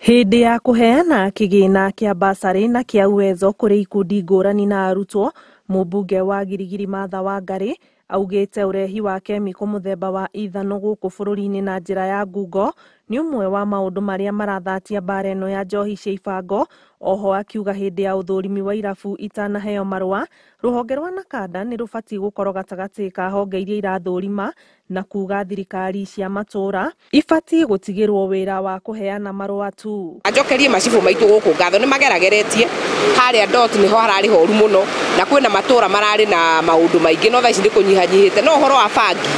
Hĩndĩ ya kũheana kĩgĩna kĩa basarĩ na kĩa uwezo kũrĩ ikundi ngũrani na arutwo, mũmbunge wa Gilgil Martha Wangari augĩte ũrehi wa kemiko mũthemba wa ithano gũkũ bũrũri-inĩ na njĩra ya ngungo nĩ ũmwe wa maũndũ marĩa marathatia mbara ĩno ya njohi cia ibango. Oho akiuga hĩndĩ ya ũthũrimi wa irabu itanaheo marũa, rũhonge rwa nakada nĩ rũbatiĩ gũkorwo gatagatĩ ka honge iria irathũrima, na kuga thirikari cia matũra ibatiĩ gũtigĩrwo wĩra wa kũheana marũa tu. Anjokerie macibu maitũ gũkũ ngatho nĩ magerageretie harĩa dot niho hararĩ horu mũno, na kwĩna matũra mararĩ na maũndũ maingĩ, no thaa ici nĩ kũnyihanyihĩte, no ũhoro wa bangi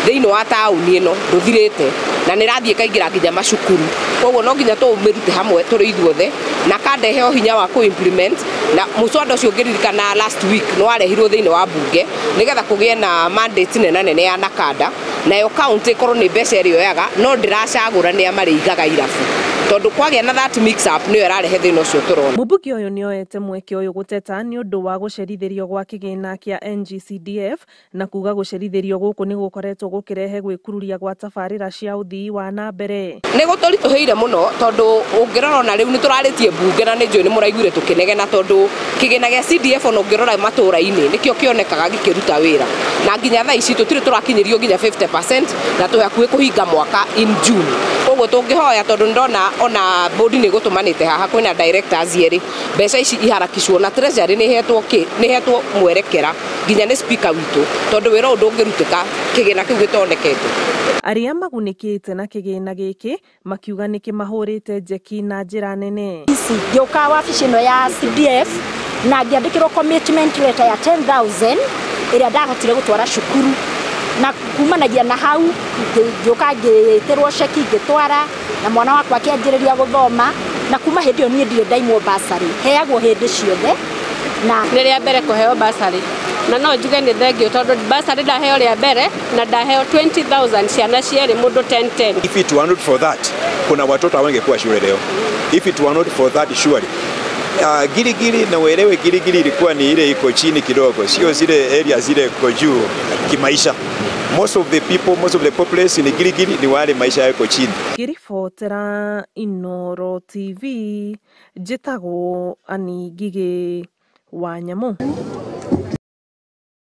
thĩinĩ wa taũni ĩno ndũthirĩte na nĩ rathiĩ kaingĩra nginya macukuru. Koguo no nginya tũmĩrute hamwe tũrĩ ithuothe na kandehe hinya wa implement, na mũswada ũcio ũngĩririkana last week no warehirwo thĩinĩ wa bunge nĩgetha kũgĩe na mandate nene ya nakada, nayo county korwo nĩ mbeca ĩrĩoyaga no ndĩracagũra nĩ amarĩigaga irabu, tondũ kwagĩa na that mix up nĩyo ĩrarehe thĩna ũcio tũrona. Mũmbunge ũyũ nĩoete mweke ũyũ gũteta nĩ ũndũ wa gũcerithĩrio gwa kĩgĩna kĩa NGCDF na kuga gũcerithĩrio gũkũ nĩ gũkoretwo gũkĩrehe gwĩkururia gwa tabarĩra cia ũthii wa na mbere. Nĩ gũtũritũhĩire mũno tondũ ũngĩrora ona rĩu nĩ tũrarĩtie bunge na nĩ njũĩ nĩ mũraiguire tũkĩnegena, tondũ kĩgĩna gĩa CDF ona ũngĩrora matũra-inĩ nĩkĩo kĩonekaga gĩkĩruta wĩra, na nginya thaa ici tũtirĩ tũrakinyĩrio nginya 50% na tũhakuhĩ kũhinga mwaka in June. Koguo tũngĩhoya tondũ ndona ona bodi nĩ gũtũmanĩte haha kwĩna directors erĩ, mbeca ici iharakicwo na treasury nĩ hetwo mwerekera nginya nĩ speaker witũ, tondũ wĩra ũndũ ũngĩrutĩka kĩgĩna kĩu gĩtonekete. Arĩa magunĩkĩte na kĩgĩna gĩkĩ makiuga nĩ kĩmahũrĩte njeki na njĩra nene. Ngĩũka wabici ĩno ya CDF na ngĩandĩkĩrwo commitment letter ya 10,000 ĩrĩa ndahotire gũtwara cukuru, na kumanagia na hau ngĩũka ngĩtĩrwo ceki ngĩtwara na mwana wakwa akĩanjĩrĩria gũthoma, na kuma hĩndĩ ĩyo niĩ ndirĩ ndaimwo basarĩ, heagwo hĩndĩ ciothe na nĩ rĩa mbere kũheo basarĩ, na no njuge nĩ thengio tondũ basarĩ ndaheo rĩa mbere na ndaheo 20,000 ciana cierĩ mũndũ 10-10. If it were not for that, kuna watoto hawangekuwa shule leo. If it were not for that, surely Gilgil na uelewe, Gilgil ilikuwa ni ile iko chini kidogo, sio zile area zile iko juu kimaisha. Most of the people, most of the population in Gilgil ni wale maisha yako chini. Ngĩribotera Inooro TV, njĩtagwo Ani Ngigĩ wa Nyamũ.